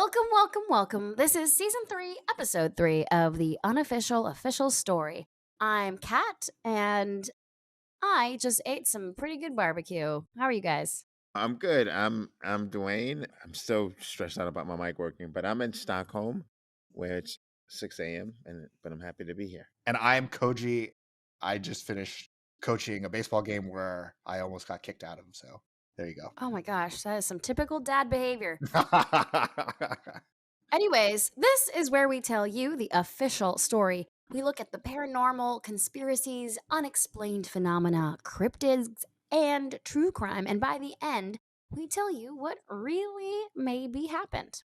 Welcome, welcome, welcome. This is season 3, episode 3 of the Unofficial Official Story. I'm Kat, and I just ate some pretty good barbecue. How are you guys? I'm good. I'm Dwayne. I'm still stressed out about my mic working, but I'm in Stockholm where it's 6 a.m. but I'm happy to be here. And I'm Koji. I just finished coaching a baseball game where I almost got kicked out of. So there you go. Oh my gosh, that is some typical dad behavior. Anyways, this is where we tell you the official story. We look at the paranormal, conspiracies, unexplained phenomena, cryptids, and true crime. And by the end, we tell you what really maybe happened.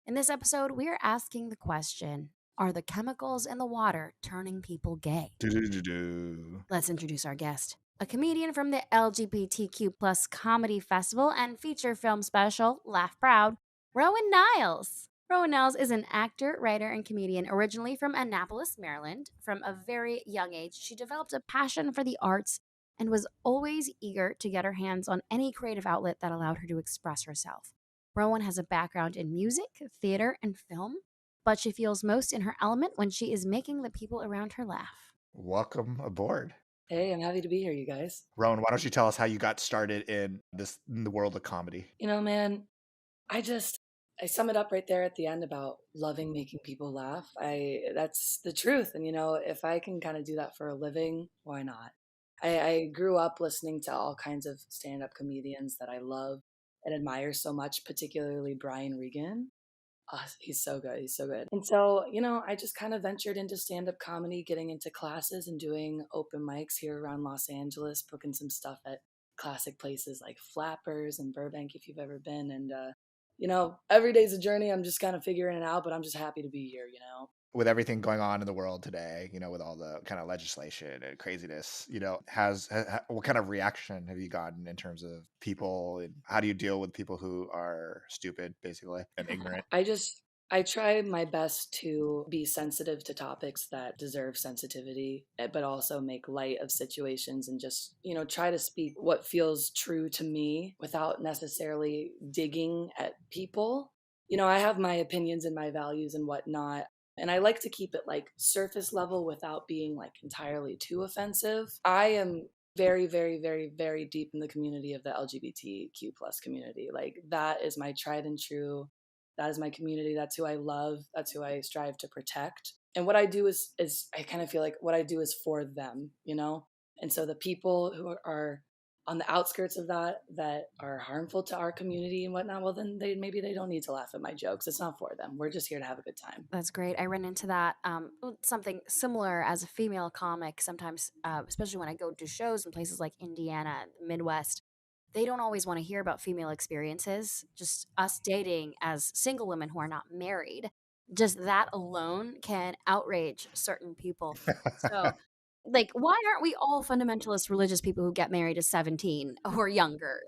In this episode, we are asking the question, are the chemicals in the water turning people gay? Do-do-do-do. Let's introduce our guest. A comedian from the LGBTQ plus comedy festival and feature film special, Laugh Proud, Rowan Niles. Rowan Niles is an actor, writer, and comedian originally from Annapolis, Maryland. From a very young age, she developed a passion for the arts and was always eager to get her hands on any creative outlet that allowed her to express herself. Rowan has a background in music, theater, and film, but she feels most in her element when she is making the people around her laugh. Welcome aboard. Hey, I'm happy to be here, you guys. Rowan, why don't you tell us how you got started in the world of comedy? You know, man, I sum it up right there at the end about loving making people laugh. That's the truth. And if I can kind of do that for a living, why not? I grew up listening to all kinds of stand-up comedians that I love and admire so much, particularly Brian Regan. Oh, he's so good. He's so good. And so, I just kind of ventured into stand-up comedy, getting into classes and doing open mics here around Los Angeles, booking some stuff at classic places like Flappers and Burbank, if you've ever been. And, every day's a journey. I'm just kind of figuring it out, but I'm just happy to be here. With everything going on in the world today, with all the kind of legislation and craziness, what kind of reaction have you gotten in terms of people, and how do you deal with people who are stupid, basically, and ignorant? I try my best to be sensitive to topics that deserve sensitivity, but also make light of situations and just, try to speak what feels true to me without necessarily digging at people. I have my opinions and my values and whatnot. And I like to keep it like surface level without being like entirely too offensive. I am very, very, very, very deep in the community of the LGBTQ plus community. Like that is my tried and true. That is my community. That's who I love. That's who I strive to protect. And what I do is I kind of feel like what I do is for them, And so the people who are on the outskirts of that are harmful to our community and whatnot, well, then maybe they don't need to laugh at my jokes. It's not for them. We're just here to have a good time. That's great. I ran into that something similar as a female comic sometimes, especially when I go to shows in places like Indiana, Midwest. They don't always want to hear about female experiences. Just us dating as single women who are not married. Just that alone can outrage certain people. So, like, why aren't we all fundamentalist religious people who get married at 17 or younger?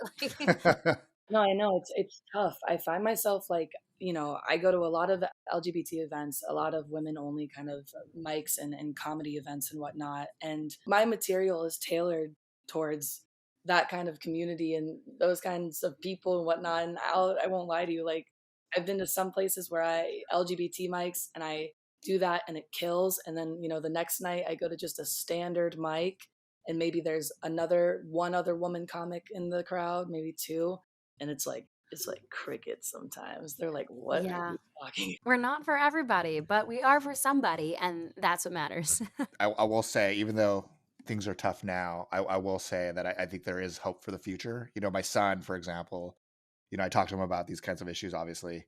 No, I know it's tough. I find myself like, I go to a lot of LGBT events, a lot of women only kind of mics and comedy events and whatnot. And my material is tailored towards that kind of community and those kinds of people and whatnot. And I won't lie to you, like I've been to some places where LGBT mics and I do that and it kills. And then, the next night I go to just a standard mic and maybe there's one other woman comic in the crowd, maybe two. And it's like crickets sometimes. They're like, what are you talking? We're not for everybody, but we are for somebody, and that's what matters. I will say, even though things are tough now, I will say that I think there is hope for the future. My son, for example, I talked to him about these kinds of issues, obviously.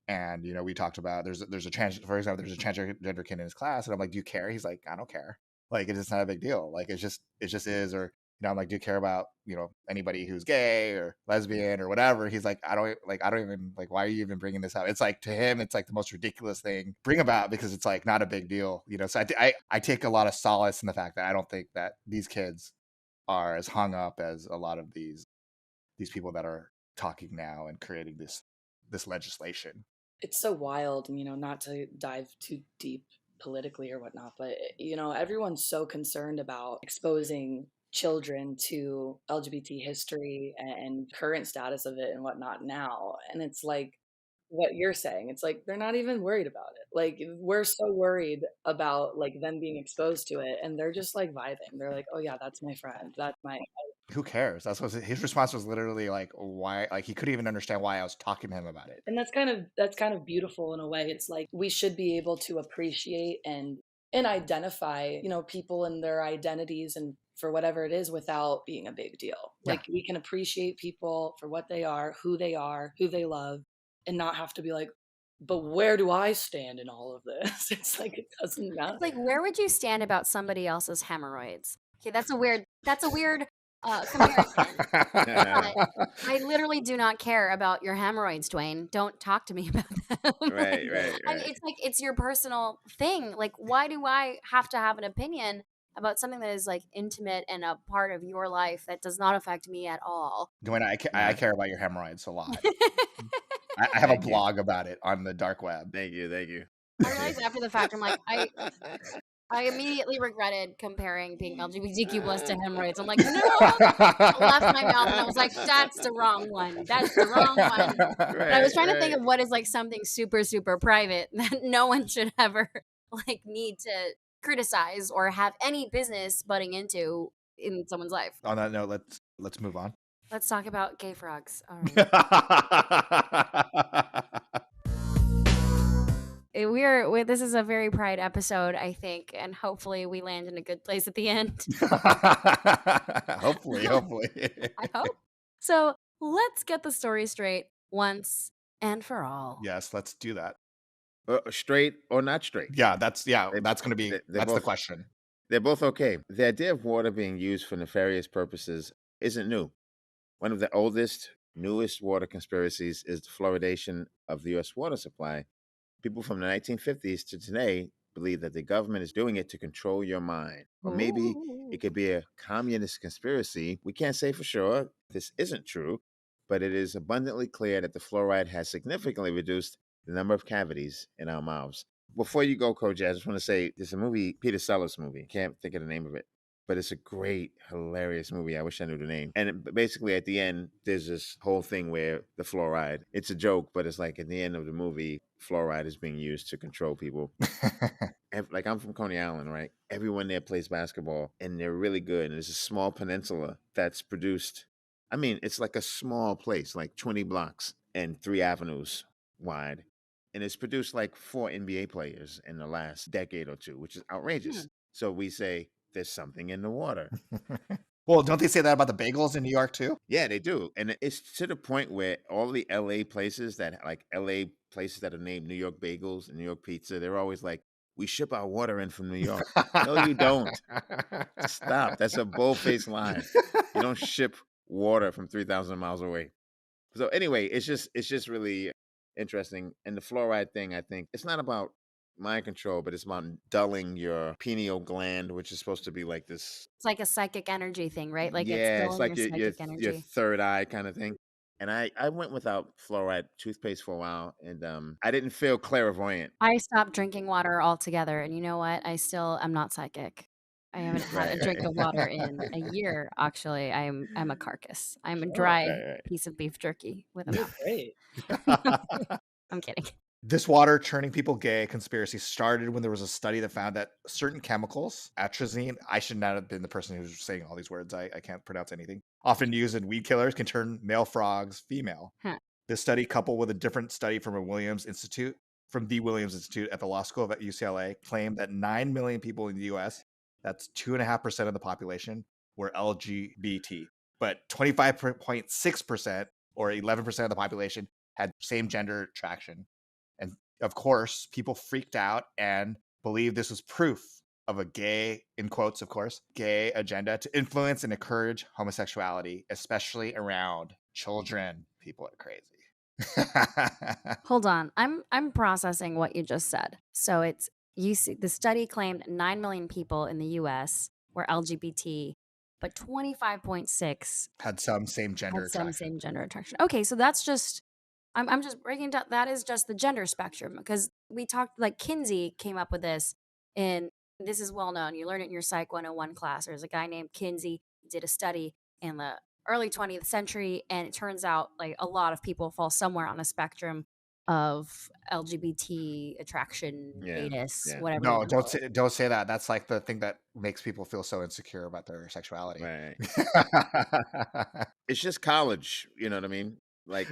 And, we talked about there's a transgender kid in his class. And I'm like, do you care? He's like, I don't care. Like, it's not a big deal. Like, it just is. Or, I'm like, do you care about, anybody who's gay or lesbian or whatever? He's like, I don't even, like, why are you even bringing this up? It's like, to him, it's like the most ridiculous thing bring about because it's like not a big deal, So I take a lot of solace in the fact that I don't think that these kids are as hung up as a lot of these people that are talking now and creating this legislation. It's so wild, not to dive too deep politically or whatnot, but everyone's so concerned about exposing children to LGBT history and current status of it and whatnot now. And it's like, what you're saying. It's like they're not even worried about it. Like we're so worried about like them being exposed to it, and they're just like vibing. They're like, oh yeah, that's my friend. That's my. Who cares? That's what his response was. Literally like, why? Like he couldn't even understand why I was talking to him about it. And that's kind of beautiful in a way. It's like we should be able to appreciate and identify, people and their identities and for whatever it is without being a big deal. Yeah. Like we can appreciate people for what they are, who they love, and not have to be like, but where do I stand in all of this? It's like it doesn't matter. It's like, where would you stand about somebody else's hemorrhoids? Okay, that's a weird comparison. But I literally do not care about your hemorrhoids, Dwayne. Don't talk to me about them. Right. And it's like it's your personal thing. Like, why do I have to have an opinion about something that is like intimate and a part of your life that does not affect me at all? Dwayne, I care about your hemorrhoids a lot. I have a blog about it on the dark web. Thank you. I realized after the fact, I'm like, I immediately regretted comparing being LGBTQ plus to hemorrhoids. I'm like, no, I left my mouth and I was like, that's the wrong one. That's the wrong one. But I was trying to think of what is like something super, super private that no one should ever like need to criticize or have any business butting into in someone's life. On that note, let's move on. Let's talk about gay frogs. All right. This is a very Pride episode, I think, and hopefully we land in a good place at the end. hopefully. I hope. So let's get the story straight once and for all. Yes, let's do that. Straight or not straight? Yeah, that's going to be that's the question. They're both okay. The idea of water being used for nefarious purposes isn't new. One of the oldest, newest water conspiracies is the fluoridation of the U.S. water supply. People from the 1950s to today believe that the government is doing it to control your mind. Or maybe it could be a communist conspiracy. We can't say for sure this isn't true, but it is abundantly clear that the fluoride has significantly reduced the number of cavities in our mouths. Before you go, Koji, I just want to say there's a movie, Peter Sellers movie. Can't think of the name of it. But it's a great, hilarious movie. I wish I knew the name. And basically at the end, there's this whole thing where the fluoride, it's a joke, but it's like at the end of the movie, fluoride is being used to control people. Like I'm from Coney Island, right? Everyone there plays basketball and they're really good. And there's a small peninsula that's produced. I mean, it's like a small place, like 20 blocks and 3 avenues wide. And it's produced like 4 NBA players in the last decade or two, which is outrageous. So we say, there's something in the water. Well, don't they say that about the bagels in New York too? Yeah, they do. And it's to the point where all the LA places that are named New York Bagels and New York Pizza, they're always like, we ship our water in from New York. No, you don't. Stop. That's a bold-faced lie. You don't ship water from 3,000 miles away. So anyway, it's just really interesting. And the fluoride thing, I think, it's not about mind control, but it's about dulling your pineal gland, which is supposed to be like this. It's like a psychic energy thing, right? Like it's like your third eye kind of thing. And I went without fluoride toothpaste for a while, and I didn't feel clairvoyant. I stopped drinking water altogether, and you know what? I'm not psychic. I haven't had a drink of water in a year. Actually, I'm a carcass. I'm a dry piece of beef jerky with a mouth. Great. I'm kidding. This water turning people gay conspiracy started when there was a study that found that certain chemicals, atrazine, I should not have been the person who's saying all these words. I can't pronounce anything. Often used in weed killers can turn male frogs female. This study, coupled with a different study from the Williams Institute at the Law School at UCLA, claimed that 9 million people in the U.S., that's 2.5% of the population, were LGBT. But 25.6% or 11% of the population had same-gender attraction. And of course, people freaked out and believed this was proof of a gay, in quotes, of course, gay agenda to influence and encourage homosexuality, especially around children. People are crazy. Hold on. I'm processing what you just said. So the study claimed 9 million people in the US were LGBT, but 25.6 had some same-gender attraction. Okay, so that's just I'm just breaking down. That is just the gender spectrum, because we talked, like Kinsey came up with this, and this is well known. You learn it in your Psych 101 class. There's a guy named Kinsey who did a study in the early 20th century, and it turns out like a lot of people fall somewhere on a spectrum. of LGBT attraction, Yeah, anus, yeah. whatever you No, want to call it. don't say that. That's like the thing that makes people feel so insecure about their sexuality. Right. It's just college, you know what I mean? Like,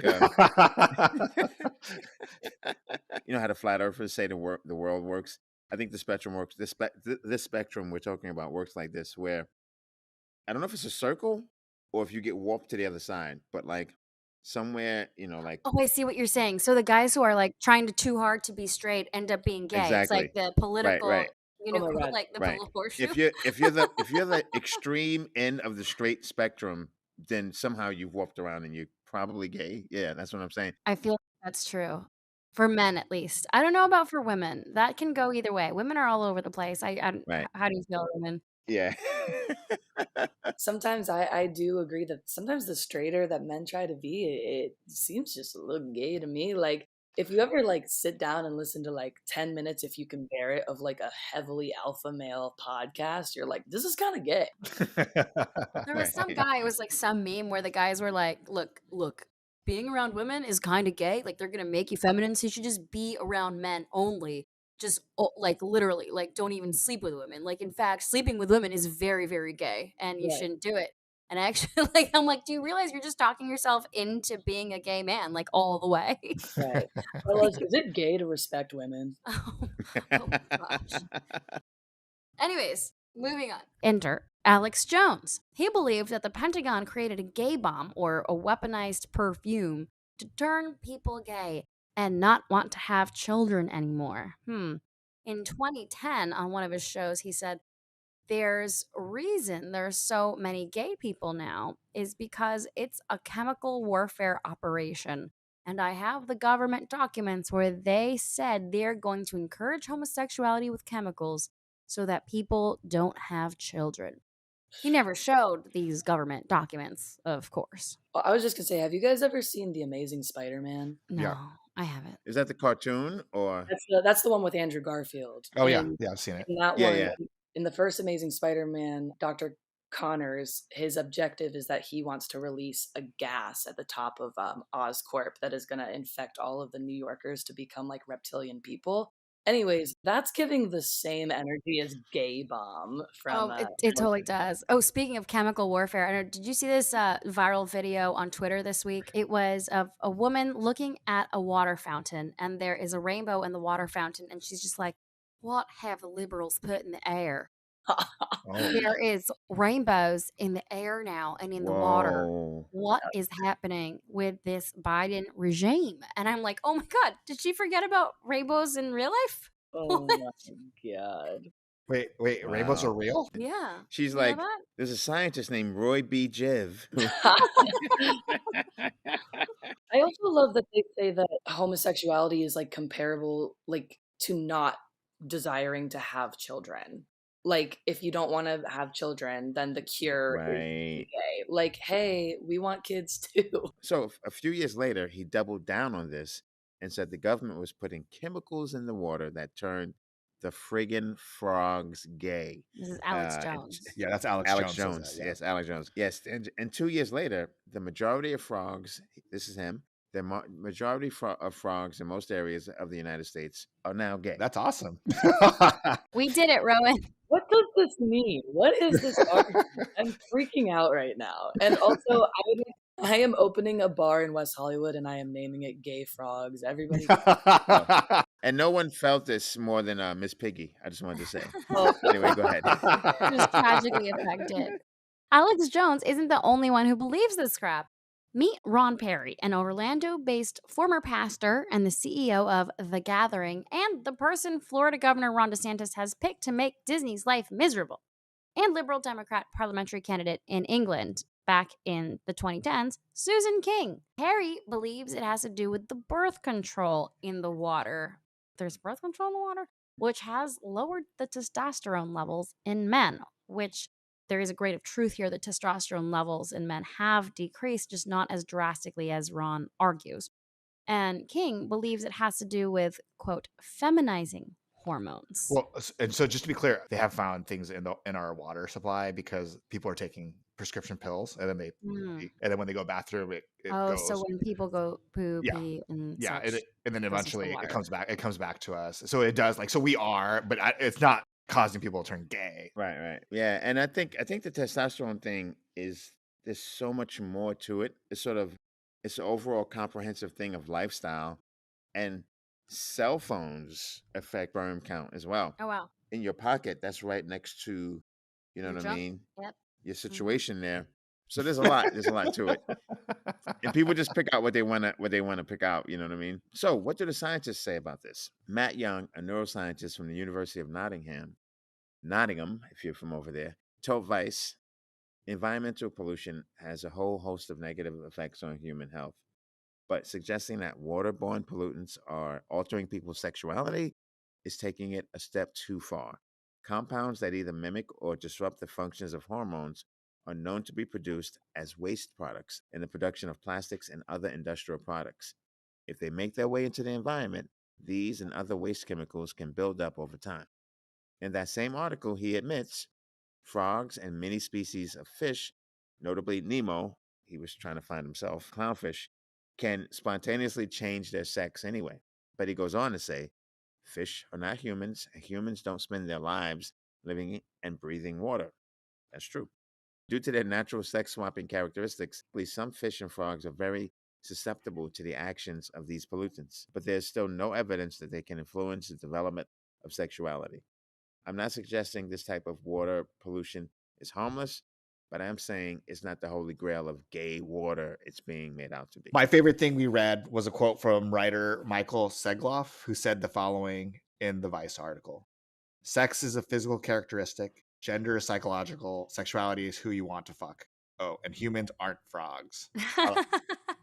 you know how the flat earthers say the world works? I think the spectrum works. This spectrum we're talking about works like this, where I don't know if it's a circle or if you get warped to the other side, but like somewhere, you know, like Oh, I see what you're saying. So the guys who are like trying to too hard to be straight end up being gay. It's like exactly. the Right, political, right, Oh my God. like the right. political horseshoe. If you're the extreme end of the straight spectrum, then somehow you've warped around and you're probably gay. Yeah, that's what I'm saying. I feel like that's true. For men, at least. I don't know about for women. That can go either way. Women are all over the place. Right. How do you feel, women? Yeah. Sometimes I do agree that sometimes the straighter that men try to be, it seems just a little gay to me. Like if you ever like sit down and listen to like 10 minutes, if you can bear it, of like a heavily alpha male podcast, you're like, this is kind of gay. There was some guy, it was like some meme where the guys were like, look, being around women is kind of gay. Like they're going to make you feminine. So you should just be around men only. Just like literally, like don't even sleep with women. Like in fact, sleeping with women is very, very gay and you Right. shouldn't do it. And actually, like, I'm like, do you realize you're just talking yourself into being a gay man, like all the way? Right. Fellas, is it gay to respect women? Oh gosh. Anyways, moving on. Enter Alex Jones. He believed that the Pentagon created a gay bomb or a weaponized perfume to turn people gay and not want to have children anymore. In 2010, on one of his shows, he said, there's a reason there's so many gay people now is because it's a chemical warfare operation. And I have the government documents where they said they're going to encourage homosexuality with chemicals so that people don't have children. He never showed these government documents, of course. Well, I was just gonna say, have you guys ever seen The Amazing Spider-Man? No, Yeah. I haven't. Is that the cartoon or? That's the one with Andrew Garfield. Oh yeah, And yeah, I've seen it. in that Yeah, one, yeah. in the first Amazing Spider-Man, Dr. Connors, his objective is that he wants to release a gas at the top of Oscorp that is going to infect all of the New Yorkers to become like reptilian people. Anyways, that's giving the same energy as Gay Bomb from. Oh, it totally does. Oh, speaking of chemical warfare, I don't know, did you see this viral video on Twitter this week? It was of a woman looking at a water fountain, and there is a rainbow in the water fountain, and she's just like, what have the liberals put in the air? There is rainbows in the air now and in the water. Whoa. What is happening with this Biden regime? And I'm like, oh my God, did she forget about rainbows in real life? Oh my God. Wait, rainbows Wow. are real? Yeah. She's You know like, that? there's a scientist named Roy B. Jev. I also love that they say that homosexuality is like comparable, like to not desiring to have children. Like if you don't want to have children, then the cure is Right. gay. Like, hey, we want kids too. So a few years later, he doubled down on this and said the government was putting chemicals in the water that turned the friggin' frogs gay. This is Alex and- Jones. Yeah, that's Alex Alex Jones. Jones. says that, yeah. Yes, Alex Jones. Yes, and 2 years later, the majority of frogs, this is him, the majority of frogs in most areas of the United States are now gay. That's awesome. We did it, Rowan. What does this mean? What is this argument? I'm freaking out right now. And also, I am opening a bar in West Hollywood and I am naming it Gay Frogs. Everybody. And no one felt this more than Miss Piggy. I just wanted to say. Oh, Anyway, go ahead. Just tragically affected. Alex Jones isn't the only one who believes this crap. Meet Ron Perry, an Orlando-based former pastor and the CEO of The Gathering, and the person Florida Governor Ron DeSantis has picked to make Disney's life miserable, and Liberal Democrat parliamentary candidate in England back in the 2010s, Susan King. Perry believes it has to do with the birth control in the water. There's birth control in the water, which has lowered the testosterone levels in men, which there is a grain of truth here that testosterone levels in men have decreased, just not as drastically as Ron argues. And King believes it has to do with, quote, feminizing hormones. Well, and so just to be clear, they have found things in our water supply because people are taking prescription pills, and then Mm. and then when they go bathroom, it Oh, goes. so when people go poo, Yeah. pee, and Yeah, such, and then it goes into the eventually water. it comes back to us. So it does, like, so we are, but it's not causing people to turn gay. Right. Yeah, and I think the testosterone thing is, there's so much more to it. It's an overall comprehensive thing of lifestyle, and cell phones affect sperm count as well. Oh, wow. In your pocket, that's right next to, you know Your what I junk? mean, Yep. your situation there. So there's a lot to it, and people just pick out what they want to pick out. You know what I mean? So what do the scientists say about this? Matt Young, a neuroscientist from the University of Nottingham, if you're from over there, told Vice, environmental pollution has a whole host of negative effects on human health, but suggesting that waterborne pollutants are altering people's sexuality is taking it a step too far. Compounds that either mimic or disrupt the functions of hormones are known to be produced as waste products in the production of plastics and other industrial products. If they make their way into the environment, these and other waste chemicals can build up over time. In that same article, he admits frogs and many species of fish, notably Nemo, he was trying to find himself, clownfish, can spontaneously change their sex anyway. But he goes on to say, fish are not humans, and humans don't spend their lives living and breathing water. That's true. Due to their natural sex swapping characteristics, some fish and frogs are very susceptible to the actions of these pollutants, but there's still no evidence that they can influence the development of sexuality. I'm not suggesting this type of water pollution is harmless, but I am saying it's not the holy grail of gay water it's being made out to be. My favorite thing we read was a quote from writer Michael Segloff, who said the following in the Vice article: "Sex is a physical characteristic. Gender is psychological. Sexuality is who you want to fuck. Oh, and humans aren't frogs."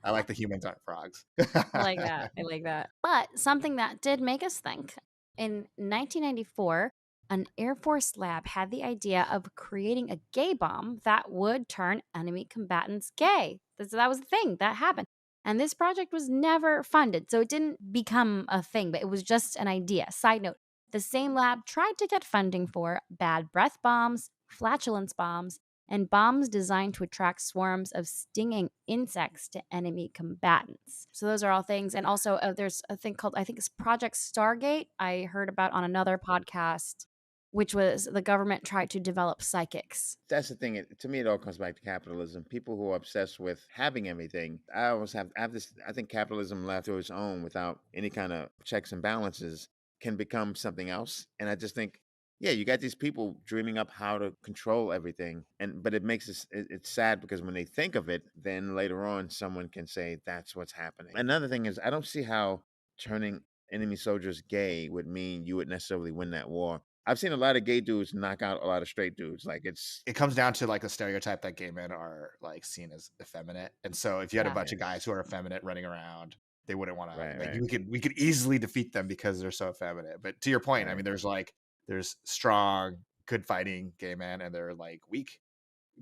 I like the humans aren't frogs. I like that. I like that. But something that did make us think. In 1994, an Air Force lab had the idea of creating a gay bomb that would turn enemy combatants gay. That was the thing that happened. And this project was never funded, so it didn't become a thing, but it was just an idea. Side note, the same lab tried to get funding for bad breath bombs, flatulence bombs, and bombs designed to attract swarms of stinging insects to enemy combatants. So those are all things. And also there's a thing called, I think it's Project Stargate, I heard about on another podcast, which was the government tried to develop psychics. That's the thing. To me, it all comes back to capitalism. People who are obsessed with having everything. I have this. I think capitalism left to its own without any kind of checks and balances can become something else. And I just think, yeah, you got these people dreaming up how to control everything, but it makes it's sad because when they think of it, then later on someone can say that's what's happening. Another thing is, I don't see how turning enemy soldiers gay would mean you would necessarily win that war. I've seen a lot of gay dudes knock out a lot of straight dudes. Like it comes down to like the stereotype that gay men are like seen as effeminate, and so if you had a bunch of guys who are effeminate running around, they wouldn't want to. Right. We could easily defeat them because they're so effeminate. But to your point, right. I mean, there's strong, good fighting gay men, and they're like weak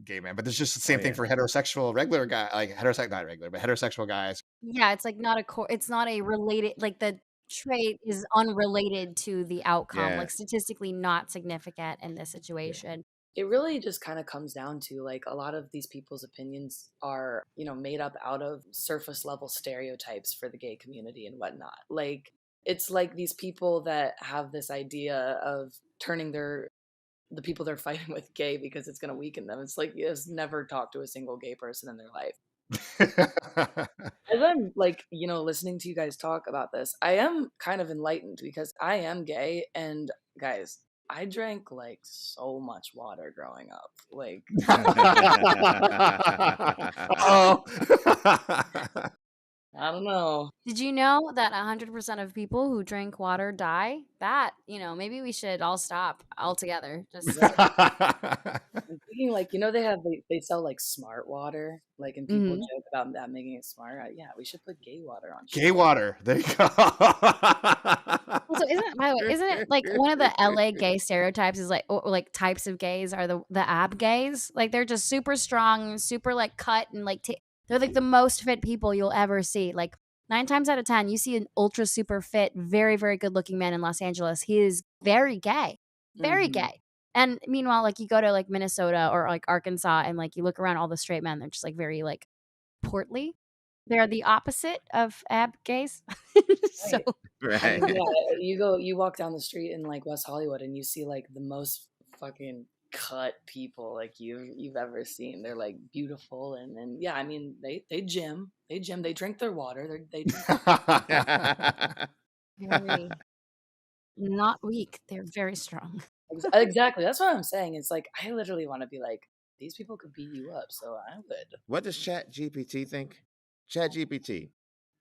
gay men. But there's just the same thing for heterosexual regular guy, like not regular, but heterosexual guys. Yeah, it's like it's not a related, like the trait is unrelated to the outcome, like statistically not significant in this situation. It really just kind of comes down to like a lot of these people's opinions are, made up out of surface level stereotypes for the gay community and whatnot. Like, it's like these people that have this idea of turning the people they're fighting with gay because it's going to weaken them. It's like you just never talked to a single gay person in their life. As I'm like, listening to you guys talk about this, I am kind of enlightened because I am gay, and guys, I drank like so much water growing up. Like, oh, I don't know. Did you know that 100% of people who drink water die? That, maybe we should all stop altogether. Just I'm thinking like, they sell like smart water, like, and people joke about that making it smart. Yeah, we should put gay water on. Gay water. There you go. Also, isn't it like one of the LA gay stereotypes is like types of gays are the ab gays? Like they're just super strong, super like cut, and like they're like the most fit people you'll ever see. Like 9 times out of 10, you see an ultra super fit, very, very good looking man in Los Angeles. He is very gay, very gay. And meanwhile, like you go to like Minnesota or like Arkansas and like you look around all the straight men, they're just like very like portly. They're the opposite of ab gays. So Right. I Right. mean, you walk down the street in like West Hollywood and you see like the most fucking cut people like you've ever seen. They're like beautiful and yeah, I mean they gym, they drink their water, they drink very not weak. They're very strong. exactly. That's what I'm saying. It's like I literally want to be like, these people could beat you up, so I would. What does Chat GPT think? Chat GPT,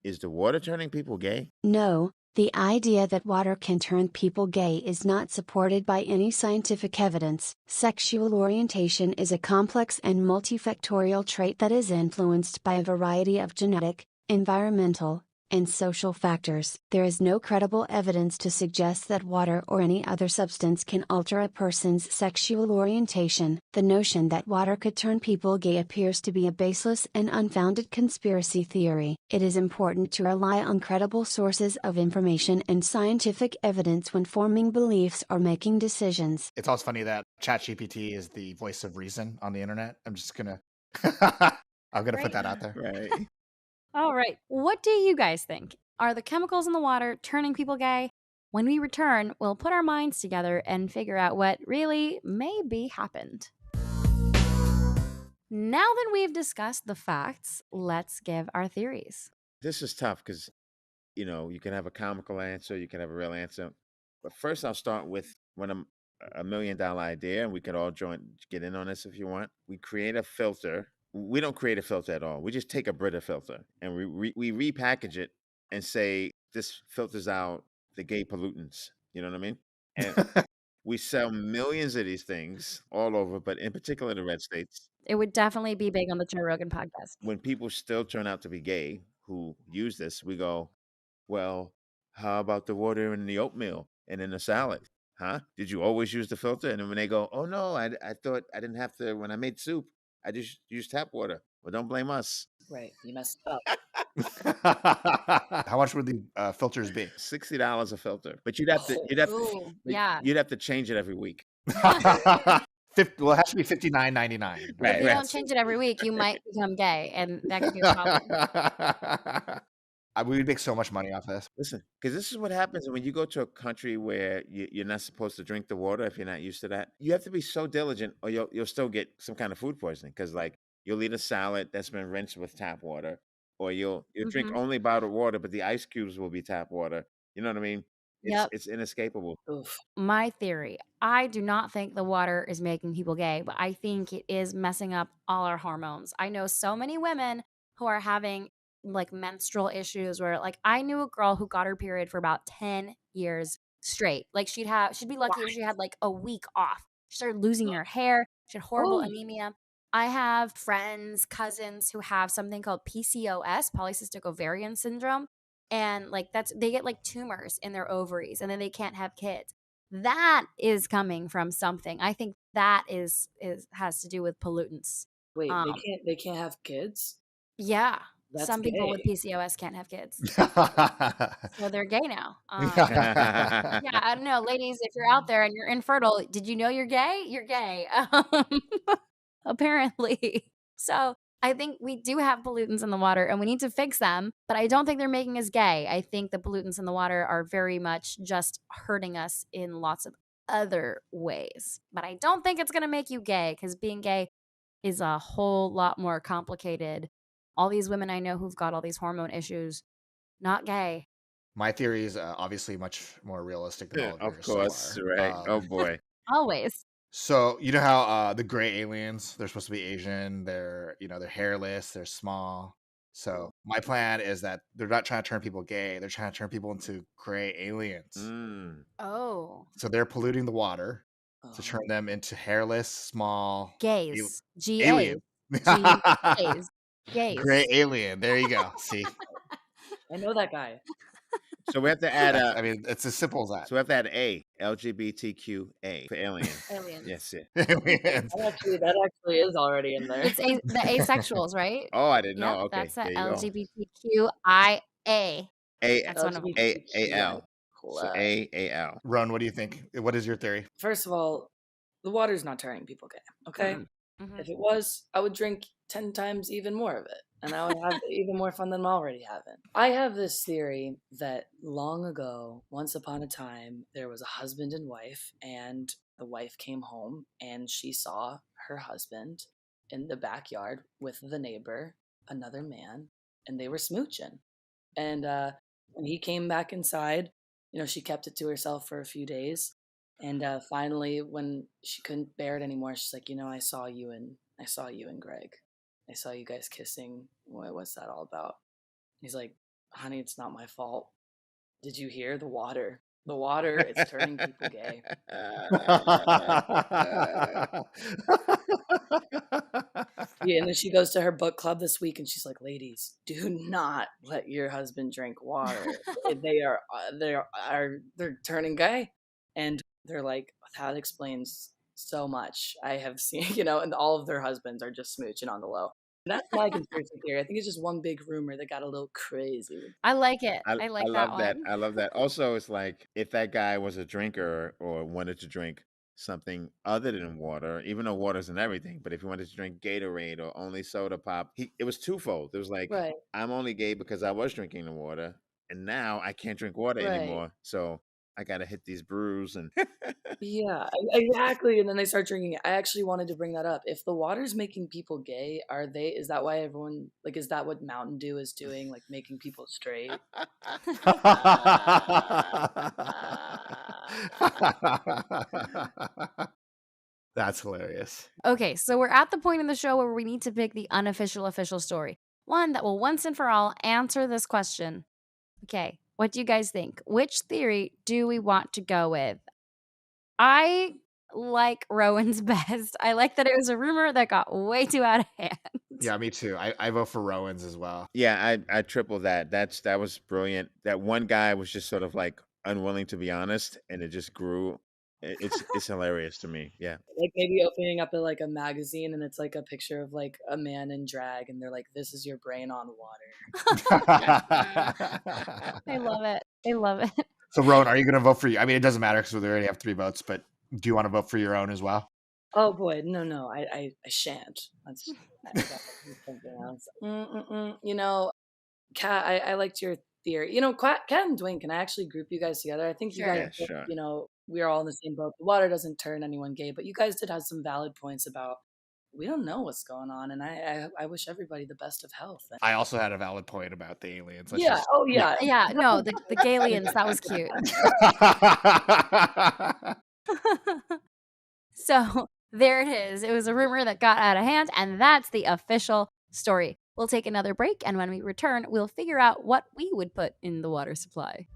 is the water turning people gay? No, the idea that water can turn people gay is not supported by any scientific evidence. Sexual orientation is a complex and multifactorial trait that is influenced by a variety of genetic, environmental, and social factors. There is no credible evidence to suggest that water or any other substance can alter a person's sexual orientation. The notion that water could turn people gay appears to be a baseless and unfounded conspiracy theory. It is important to rely on credible sources of information and scientific evidence when forming beliefs or making decisions. It's also funny that ChatGPT is the voice of reason on the internet. I'm just gonna put that out there. Right. All right. What do you guys think? Are the chemicals in the water turning people gay? When we return, we'll put our minds together and figure out what really maybe happened. Now that we've discussed the facts, let's give our theories. This is tough because, you can have a comical answer, you can have a real answer. But first, I'll start with when I'm $1 million idea, and we can all get in on this if you want. We create a filter. We don't create a filter at all. We just take a Brita filter and we repackage it and say this filters out the gay pollutants. You know what I mean? And we sell millions of these things all over, but in particular the red states. It would definitely be big on the Joe Rogan podcast. When people still turn out to be gay who use this, we go, well, how about the water in the oatmeal and in the salad? Huh? Did you always use the filter? And then when they go, oh no, I thought I didn't have to, when I made soup, I just used tap water. Well, don't blame us. Right, you messed up. How much would the filters be? $60 a filter, but you'd have to change it every week. Well, it has to be $59.99. If you don't change it every week, you might become gay, and that could be a problem. We would make so much money off this. Listen, because this is what happens when you go to a country where you're not supposed to drink the water if you're not used to that. You have to be so diligent, or you'll still get some kind of food poisoning. Because like you'll eat a salad that's been rinsed with tap water, or you'll drink only bottled water, but the ice cubes will be tap water. You know what I mean? It's inescapable. Oof. My theory, I do not think the water is making people gay, but I think it is messing up all our hormones. I know so many women who are having like menstrual issues where like I knew a girl who got her period for about 10 years straight. Like she'd be lucky if she had like a week off. She started losing her hair. She had horrible anemia. I have friends, cousins who have something called PCOS, polycystic ovarian syndrome. And like they get like tumors in their ovaries and then they can't have kids. That is coming from something. I think that has to do with pollutants. Wait, they can't have kids? Yeah. That's some people with gay. PCOS can't have kids. So they're gay now. Yeah, I don't know. Ladies, if you're out there and you're infertile, did you know you're gay? You're gay. Apparently. So I think we do have pollutants in the water and we need to fix them, but I don't think they're making us gay. I think the pollutants in the water are very much just hurting us in lots of other ways. But I don't think it's going to make you gay because being gay is a whole lot more complicated. All these women I know who've got all these hormone issues, not gay. My theory is obviously much more realistic than all of yours. Of course, so right. Oh boy. Always. So you know how the gray aliens, they're supposed to be Asian, they're hairless, they're small. So my plan is that they're not trying to turn people gay, they're trying to turn people into gray aliens. Oh. So they're polluting the water to turn them into hairless, small gays. Alien. Gays. Gays. Gray alien. There you go. See? I know that guy. So we have to add I mean, it's as simple as that. So we have to add LGBTQA for aliens. Aliens. Yes, yeah. Aliens. That actually is already in there. It's the asexuals, right? Oh, I didn't know. Okay, that's the there you go. LGBTQIA. That's one of them. AAL. So AAL. Ron, what do you think? What is your theory? First of all, The water's not turning people gay, okay? Mhm. If it was, I would drink 10 times even more of it, and I would have even more fun than I'm already having. I have this theory that long ago, once upon a time, there was a husband and wife, and the wife came home and she saw her husband in the backyard with the neighbor, another man, and they were smooching. And when he came back inside, she kept it to herself for a few days. And finally, when she couldn't bear it anymore, she's like, I saw you and Greg. I saw you guys kissing. What's that all about? He's like, honey, it's not my fault. Did you hear the water? The water, it's turning people gay. Yeah, and then she goes to her book club this week, and she's like, "Ladies, do not let your husband drink water. They're turning gay," and they're like, "That explains so much." I have seen, and all of their husbands are just smooching on the low. That's my conspiracy theory. I think it's just one big rumor that got a little crazy. I like it. I I I like that love that. one. I love that. Also, it's like if that guy was a drinker or wanted to drink something other than water, even though water's in everything, but if he wanted to drink Gatorade or only soda pop, it was twofold. It was like Right, I'm only gay because I was drinking the water, and now I can't drink water right. anymore. So I gotta hit these brews and Yeah, exactly. And then they start drinking it. I actually wanted to bring that up. If the water's making people gay, is that why everyone, like, is that what Mountain Dew is doing, like making people straight? That's hilarious. Okay, so we're at the point in the show where we need to pick the unofficial official story. One that will once and for all answer this question. Okay, what do you guys think? Which theory do we want to go with? I like Rowan's best. I like that it was a rumor that got way too out of hand. Yeah, me too. I vote for Rowan's as well. yeah, I triple that. That was brilliant. That one guy was just sort of like unwilling to be honest, and it just grew. It's hilarious to me. Yeah. Like maybe opening up a magazine and it's like a picture of like a man in drag and they're like, "This is your brain on water." I love it. I love it. So, Rowan, are you going to vote for you? I mean, it doesn't matter because we already have 3 votes, but do you want to vote for your own as well? Oh boy, no, I shan't. That's gotta do something else. Kat, I liked your theory. Kat and Dwayne, can I actually group you guys together? I think you Sure. guys, Yeah, sure. we're all in the same boat. The water doesn't turn anyone gay, but you guys did have some valid points about we don't know what's going on, and I wish everybody the best of health. I also had a valid point about the aliens. Yeah. Oh yeah. Yeah, no, the Galians, that was cute. So there it is. It was a rumor that got out of hand, and that's the official story. We'll take another break, and when we return, we'll figure out what we would put in the water supply.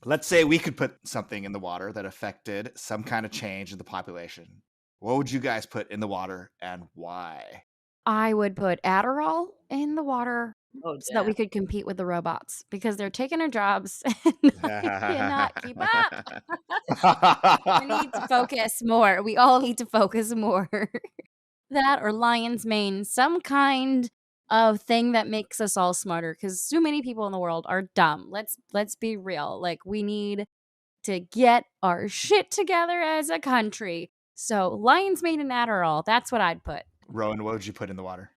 Let's say we could put something in the water that affected some kind of change in the population. What would you guys put in the water and why? I would put Adderall in the water Oh so that we damn. could compete with the robots because they're taking our jobs and I cannot keep up. We need to focus more. We all need to focus more. That or lion's mane, some kind of thing that makes us all smarter because so many people in the world are dumb. Let's be real. Like we need to get our shit together as a country. So lion's mane and Adderall, that's what I'd put. Rowan, what would you put in the water?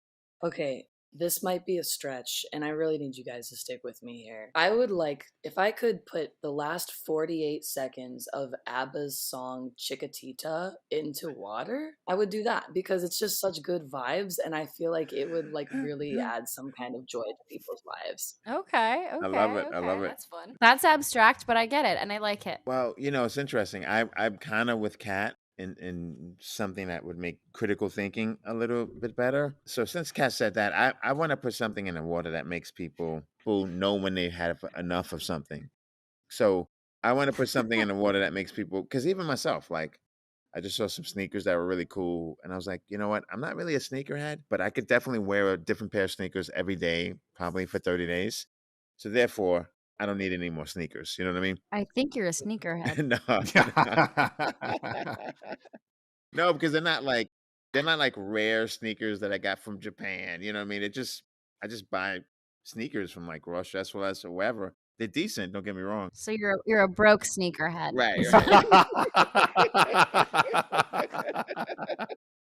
Okay, this might be a stretch, and I really need you guys to stick with me here. I would like, if I could put the last 48 seconds of ABBA's song Chiquitita into water, I would do that because it's just such good vibes, and I feel like it would like really add some kind of joy to people's lives. Okay, I love it. I love it. That's fun. That's abstract, but I get it and I like it. Well, it's interesting. I'm kind of with Kat in something that would make critical thinking a little bit better. So since Kat said that, I want to put something in the water that makes people who know when they have enough of something. So I want to put something in the water that makes people, because even myself, like I just saw some sneakers that were really cool, and I was like, you know what? I'm not really a sneakerhead, but I could definitely wear a different pair of sneakers every day, probably for 30 days. So therefore, I don't need any more sneakers. You know what I mean? I think you're a sneakerhead. No, because they're not like rare sneakers that I got from Japan. You know what I mean? I just buy sneakers from like Ross Dress or wherever. They're decent. Don't get me wrong. So you're a broke sneakerhead. Right.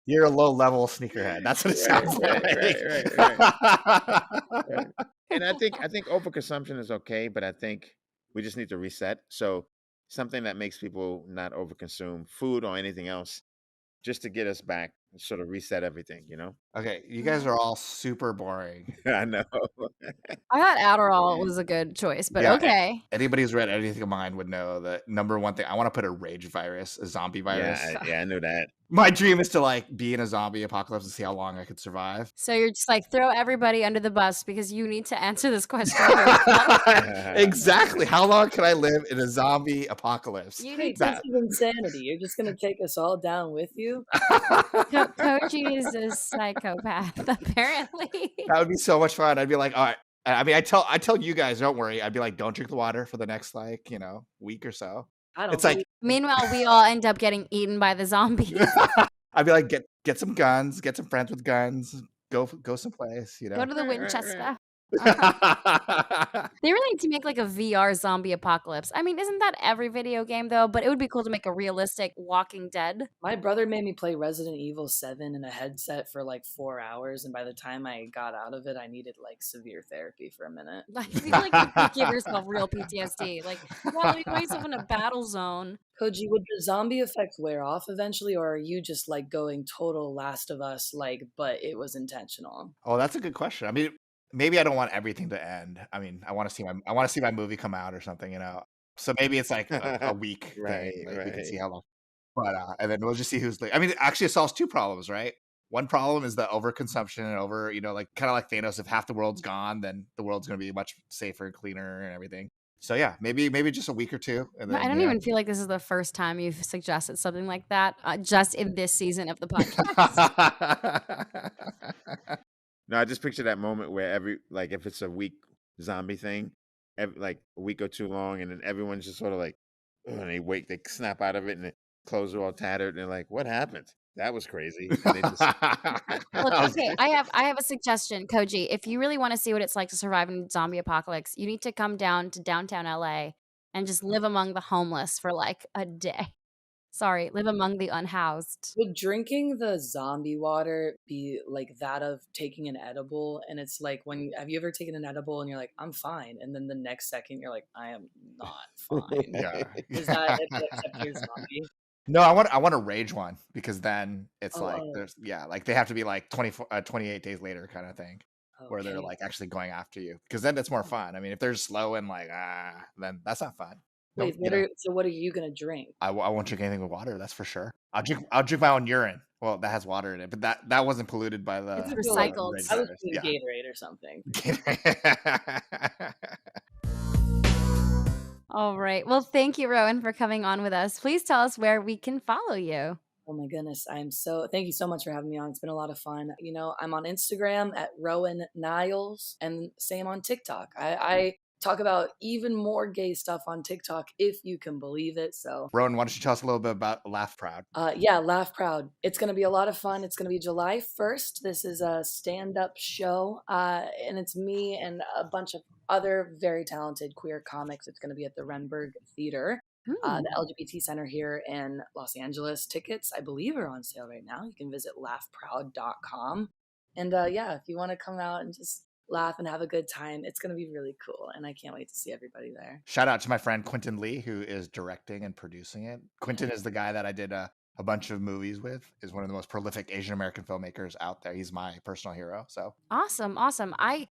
You're a low-level sneakerhead. That's what it sounds like. Right. And I think overconsumption is okay, but I think we just need to reset. So something that makes people not overconsume food or anything else, just to get us back, sort of reset everything. Okay, you guys are all super boring. I know. I thought Adderall was a good choice, but okay. Anybody who's read anything of mine would know that number one thing, I want to put a rage virus, a zombie virus. Yeah, I knew that. My dream is to like be in a zombie apocalypse and see how long I could survive. So you're just like throw everybody under the bus because you need to answer this question. Exactly. How long can I live in a zombie apocalypse? That's insanity. You're just gonna take us all down with you. Koji is a psychopath, apparently. That would be so much fun. I'd be like, all right. I mean, I tell you guys, don't worry. I'd be like, don't drink the water for the next week or so. It's like, meanwhile, we all end up getting eaten by the zombies. I'd be like, get some guns, get some friends with guns, go someplace, Go to the Winchester. They really need to make like a VR zombie apocalypse. I mean, isn't that every video game though? But it would be cool to make a realistic Walking Dead. My brother made me play Resident Evil 7 in a headset for like 4 hours, and by the time I got out of it, I needed like severe therapy for a minute. I feel like you could give yourself real PTSD. Like, well, you put yourself in a battle zone. Koji, would the zombie effect wear off eventually, or are you just like going total Last of Us, but it was intentional? Oh, that's a good question. I mean, maybe I don't want everything to end. I mean, I want to see my movie come out or something, So maybe it's like a week Right, thing. Like, right. we can see how long. But and then we'll just see who's I mean, actually it solves two problems, right? One problem is the overconsumption and kind of like Thanos, if half the world's gone, then the world's going to be much safer and cleaner and everything. So yeah, maybe just a week or two. And then, I don't even feel like this is the first time you've suggested something like that, just in this season of the podcast. No, I just picture that moment where if it's a week zombie thing, like a week or too long, and then everyone's just sort of like, and they snap out of it, and the clothes are all tattered, and they're like, "What happened? That was crazy." And they just... Look, okay, I have a suggestion, Koji. If you really want to see what it's like to survive in a zombie apocalypse, you need to come down to downtown LA and just live among the homeless for like a day. Sorry, live among the unhoused. Would drinking the zombie water be like that of taking an edible? And it's like, have you ever taken an edible and you're like, I'm fine, and then the next second you're like, I am not fine. Yeah. Is that except you're zombie? No, I want a rage one, because then it's they have to be like 28 days later kind of thing. Okay. Where they're like actually going after you, because then it's more fun. I mean, if they're slow and then that's not fun. Wait, so what are you gonna drink? I won't drink anything with water. That's for sure. I'll drink my own urine. Well, that has water in it, but that wasn't polluted by the. It's recycled. I was doing Gatorade or something. All right. Well, thank you, Rowan, for coming on with us. Please tell us where we can follow you. Oh my goodness. Thank you so much for having me on. It's been a lot of fun. I'm on Instagram at Rowan Niles, and same on TikTok. I talk about even more gay stuff on TikTok, if you can believe it. So, Rowan, why don't you tell us a little bit about Laugh Proud? Yeah, Laugh Proud. It's going to be a lot of fun. It's going to be July 1st. This is a stand-up show, and it's me and a bunch of other very talented queer comics. It's going to be at the Renberg Theater, the LGBT Center here in Los Angeles. Tickets, I believe, are on sale right now. You can visit laughproud.com. And if you want to come out and just laugh and have a good time, it's going to be really cool, and I can't wait to see everybody there. Shout out to my friend Quentin Lee, who is directing and producing it. Quentin is the guy that I did a bunch of movies with, is one of the most prolific Asian American filmmakers out there. He's my personal hero. So awesome. I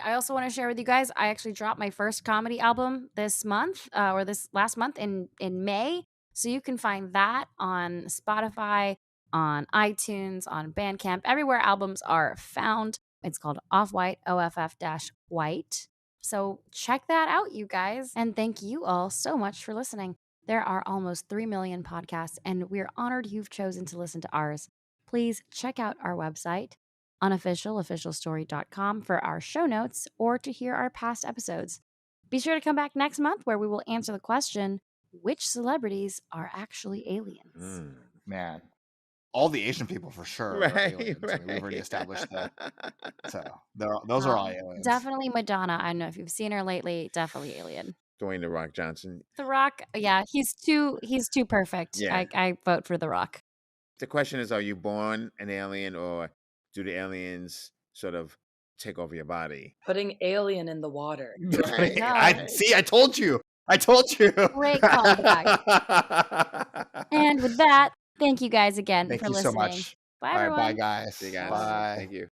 also want to share with you guys, I actually dropped my first comedy album this month, or this last month in May. So you can find that on Spotify, on iTunes, on Bandcamp, everywhere albums are found. It's called Off-White, OFF-White. So check that out, you guys. And thank you all so much for listening. There are almost 3 million podcasts, and we're honored you've chosen to listen to ours. Please check out our website, unofficialofficialstory.com, for our show notes or to hear our past episodes. Be sure to come back next month, where we will answer the question, which celebrities are actually aliens? Man. all the Asian people for sure are Right, aliens. I mean, we've already right. established that. So those are all aliens. Definitely Madonna. I don't know if you've seen her lately. Definitely alien. Dwayne The Rock Johnson. The Rock, yeah, he's too perfect. Yeah. I vote for The Rock. The question is, are you born an alien, or do the aliens sort of take over your body? Putting alien in the water. Right, I told you. Great callback. And with that, thank you guys again Thank for you listening. so much. Bye, All right, everyone. bye guys. See you guys. Bye. Thank you.